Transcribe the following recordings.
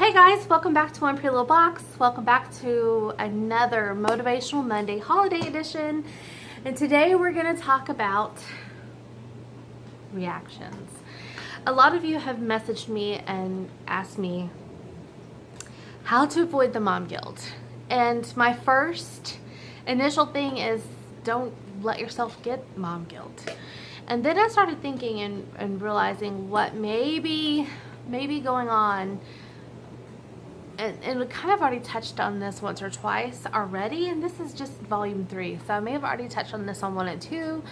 Hey guys, welcome back to One Pretty Little Box. Welcome back to another Motivational Monday holiday edition. And today we're going to talk about reactions. A lot of you have messaged me and asked me how to avoid the mom guilt. And my first initial thing is don't let yourself get mom guilt. And then I started thinking and realizing what may be going on. And we kind of already touched on this once or twice already, and this is just volume 3, so I may have already touched on this on 1 and 2,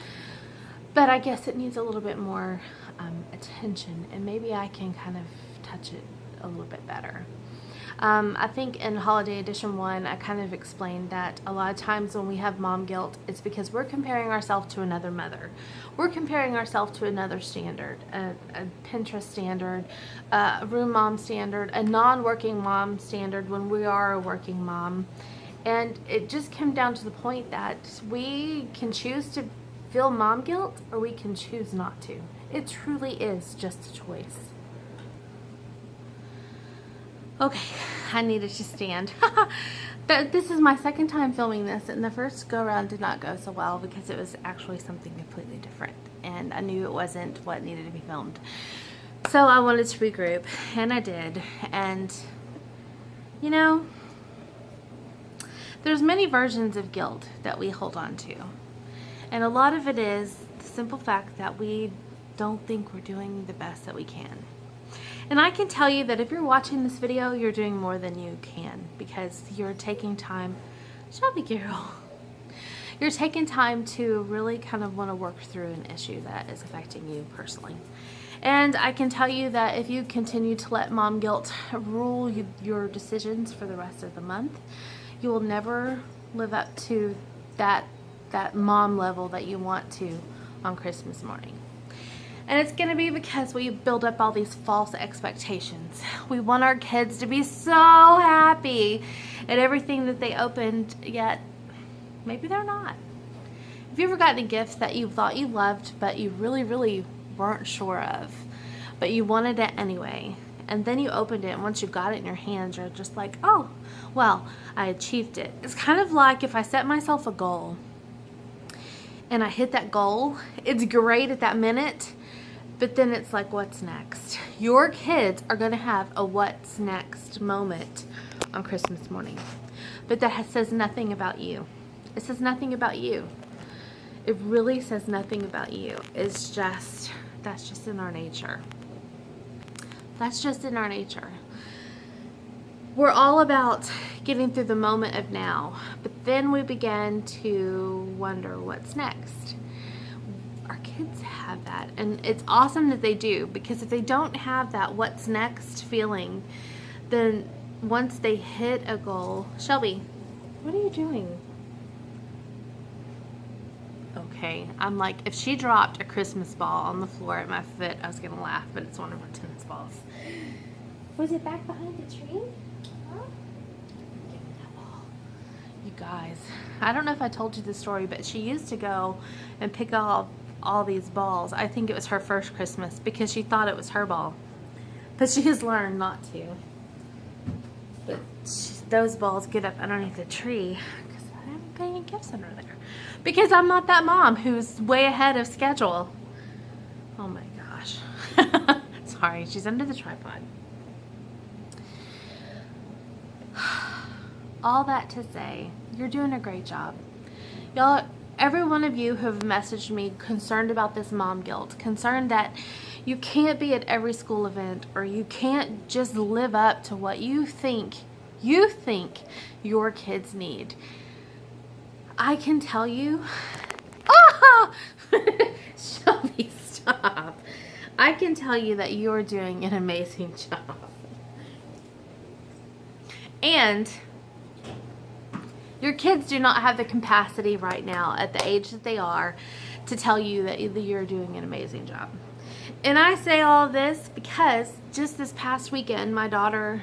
but I guess it needs a little bit more attention, and maybe I can kind of touch it a little bit better. I think in Holiday Edition 1, I kind of explained that a lot of times when we have mom guilt, it's because we're comparing ourselves to another mother. We're comparing ourselves to another standard, a Pinterest standard, a room mom standard, a non-working mom standard when we are a working mom. And it just came down to the point that we can choose to feel mom guilt or we can choose not to. It truly is just a choice. Okay, I needed to stand. This is my second time filming this, and the first go around did not go so well because it was actually something completely different, and I knew it wasn't what needed to be filmed. So I wanted to regroup, and I did. And you know, there's many versions of guilt that we hold on to, and a lot of it is the simple fact that we don't think we're doing the best that we can. And I can tell you that if you're watching this video, you're doing more than you can because you're taking time, Shelby girl, you're taking time to really kind of want to work through an issue that is affecting you personally. And I can tell you that if you continue to let mom guilt rule your decisions for the rest of the month, you will never live up to that mom level that you want to on Christmas morning. And it's going to be because we build up all these false expectations. We want our kids to be so happy at everything that they opened, yet maybe they're not. Have you ever gotten a gift that you thought you loved, but you really weren't sure of, but you wanted it anyway? And then you opened it, and once you got it in your hands, you're just like, oh, well, I achieved it. It's kind of like if I set myself a goal, and I hit that goal, it's great at that minute, but then it's like, what's next? Your kids are going to have a what's next moment on Christmas morning. But that says nothing about you. It says nothing about you. It really says nothing about you. It's just, that's just in our nature. That's just in our nature. We're all about getting through the moment of now, but then we begin to wonder what's next. Our kids have that, and it's awesome that they do, because if they don't have that what's next feeling, then once they hit a goal... Shelby, what are you doing? Okay, I'm like, if she dropped a Christmas ball on the floor at my foot, I was gonna laugh, but it's one of her tennis balls. Was it back behind the tree? Huh? Give me that ball. You guys, I don't know if I told you the story, but she used to go and pick up all these balls. I think it was her first Christmas because she thought it was her ball, but she has learned not to. But those balls get up underneath the tree because I haven't got any gifts under there, because I'm not that mom who's way ahead of schedule. Oh my gosh. Sorry, she's under the tripod. All that to say, you're doing a great job. Y'all, every one of you who have messaged me concerned about this mom guilt, concerned that you can't be at every school event, or you can't just live up to what you think your kids need. I can tell you, Shelby, stop. I can tell you that you're doing an amazing job. And your kids do not have the capacity right now at the age that they are to tell you that you're doing an amazing job. And I say all of this because just this past weekend, my daughter,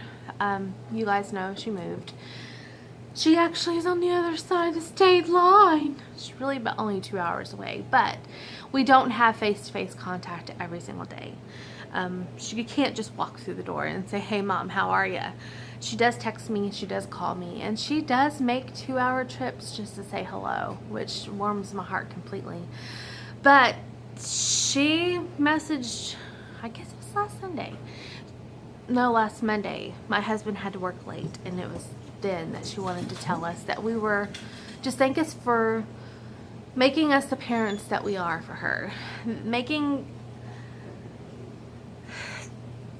you guys know she moved. She actually is on the other side of the state line. She's really about only 2 hours away, but we don't have face-to-face contact every single day. She can't just walk through the door and say, hey mom, how are you? She does text me, she does call me, and she does make 2-hour trips just to say hello, which warms my heart completely. But she messaged, I guess it was last Monday. My husband had to work late, and it was then that she wanted to tell us that we were, just thank us for making us the parents that we are for her.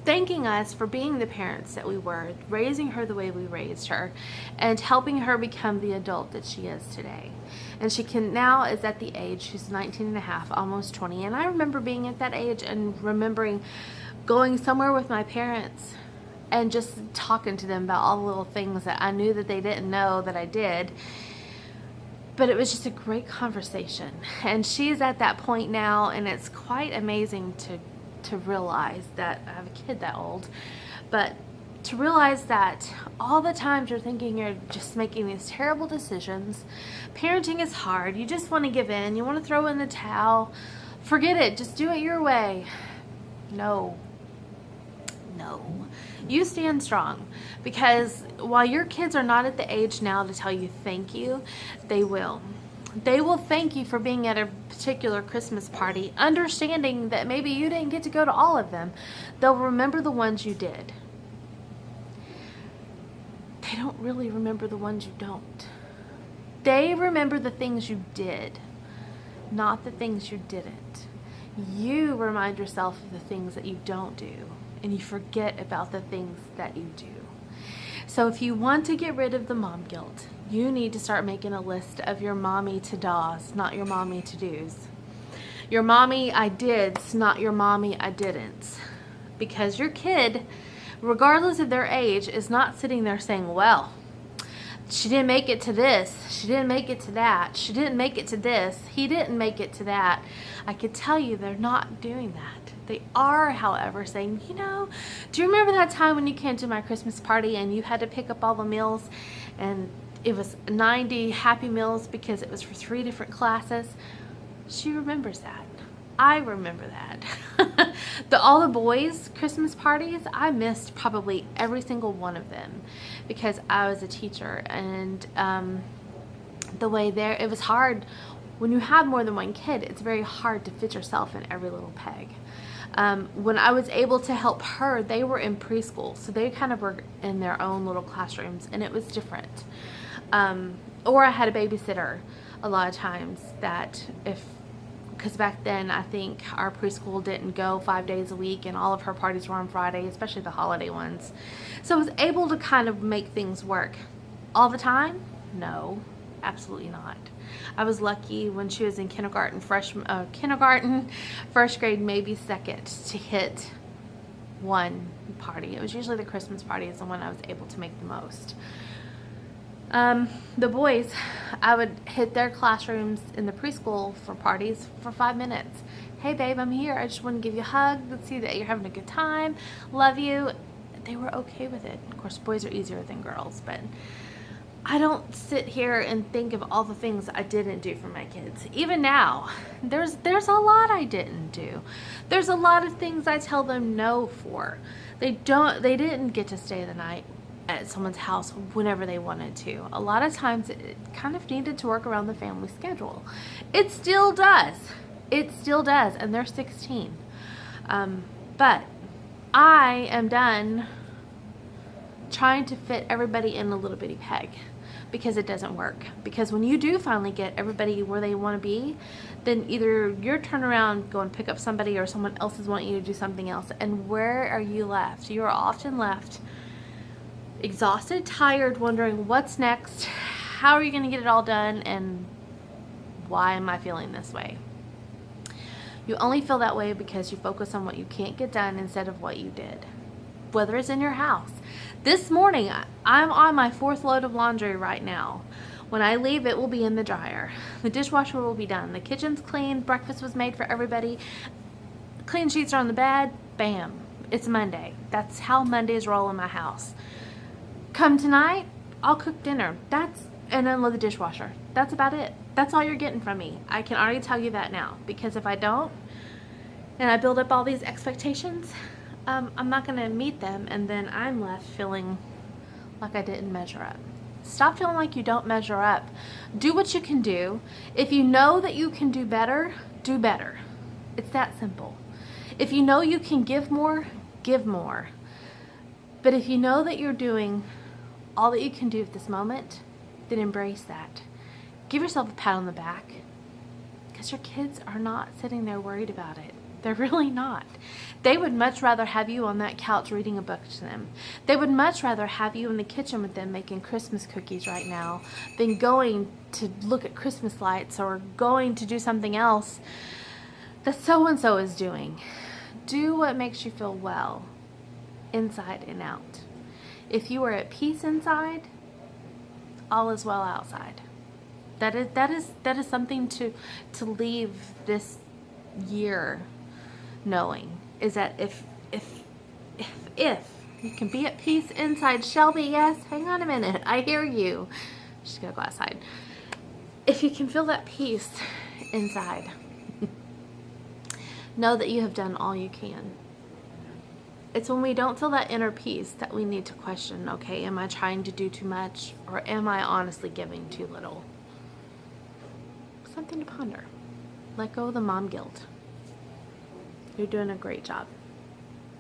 Thanking us for being the parents that we were, raising her the way we raised her, and helping her become the adult that she is today. And she now is at the age, she's 19 and a half, almost 20. And I remember being at that age and remembering going somewhere with my parents and just talking to them about all the little things that I knew that they didn't know that I did. But it was just a great conversation. And she's at that point now, and it's quite amazing to realize that I have a kid that old, but to realize that all the times you're thinking you're just making these terrible decisions, parenting is hard, you just want to give in, you want to throw in the towel, forget it, just do it your way. No, you stand strong, because while your kids are not at the age now to tell you thank you, they will. They will thank you for being at a particular Christmas party, understanding that maybe you didn't get to go to all of them. They'll remember the ones you did. They don't really remember the ones you don't. They remember the things you did, not the things you didn't. You remind yourself of the things that you don't do, and you forget about the things that you do. So if you want to get rid of the mom guilt, you need to start making a list of your mommy to-dos, not your mommy to-dos. Your mommy I dids, not your mommy I didn't. Because your kid, regardless of their age, is not sitting there saying, well, she didn't make it to this, she didn't make it to that, she didn't make it to this, he didn't make it to that. I could tell you they're not doing that. They are, however, saying, you know, do you remember that time when you came to my Christmas party and you had to pick up all the meals, and it was 90 Happy Meals because it was for 3 different classes? She remembers that. I remember that. All the boys' Christmas parties, I missed probably every single one of them because I was a teacher, and the way there, it was hard. When you have more than one kid, it's very hard to fit yourself in every little peg. When I was able to help her, they were in preschool, so they kind of were in their own little classrooms, and it was different. Or I had a babysitter a lot of times because back then I think our preschool didn't go 5 days a week, and all of her parties were on Friday, especially the holiday ones. So I was able to kind of make things work. All the time? No, absolutely not. I was lucky when she was in kindergarten, first grade, maybe second, to hit one party. It was usually the Christmas party is the one I was able to make the most. The boys, I would hit their classrooms in the preschool for parties for 5 minutes. Hey babe, I'm here. I just want to give you a hug. Let's see that you're having a good time. Love you. They were okay with it. Of course, boys are easier than girls, but I don't sit here and think of all the things I didn't do for my kids. Even now, there's a lot I didn't do. There's a lot of things I tell them no for. They didn't get to stay the night at someone's house whenever they wanted to. A lot of times it kind of needed to work around the family schedule. It still does. It still does, and they're 16. But I am done trying to fit everybody in a little bitty peg, because it doesn't work. Because when you do finally get everybody where they want to be, then either you're turn around, go and pick up somebody, or someone else is wanting you to do something else. And where are you left? You are often left exhausted, tired, wondering what's next, how are you going to get it all done, and why am I feeling this way? You only feel that way because you focus on what you can't get done instead of what you did. Whether it's in your house. This morning, I'm on my 4th load of laundry right now. When I leave, it will be in the dryer. The dishwasher will be done. The kitchen's clean. Breakfast was made for everybody. Clean sheets are on the bed. Bam. It's Monday. That's how Mondays roll in my house. Come tonight, I'll cook dinner. And unload the dishwasher. That's about it. That's all you're getting from me. I can already tell you that now. Because if I don't, and I build up all these expectations, I'm not going to meet them, and then I'm left feeling like I didn't measure up. Stop feeling like you don't measure up. Do what you can do. If you know that you can do better, do better. It's that simple. If you know you can give more, give more. But if you know that you're doing all that you can do at this moment, then embrace that. Give yourself a pat on the back, because your kids are not sitting there worried about it. They're really not. They would much rather have you on that couch reading a book to them. They would much rather have you in the kitchen with them making Christmas cookies right now than going to look at Christmas lights or going to do something else that so-and-so is doing. Do what makes you feel well, inside and out. If you are at peace inside, all is well outside. That is something to leave this year knowing, is that if you can be at peace inside. Shelby, yes, hang on a minute, I hear you. She's gonna go outside. If you can feel that peace inside, know that you have done all you can. It's when we don't feel that inner peace that we need to question, okay, am I trying to do too much, or am I honestly giving too little? Something to ponder. Let go of the mom guilt. You're doing a great job.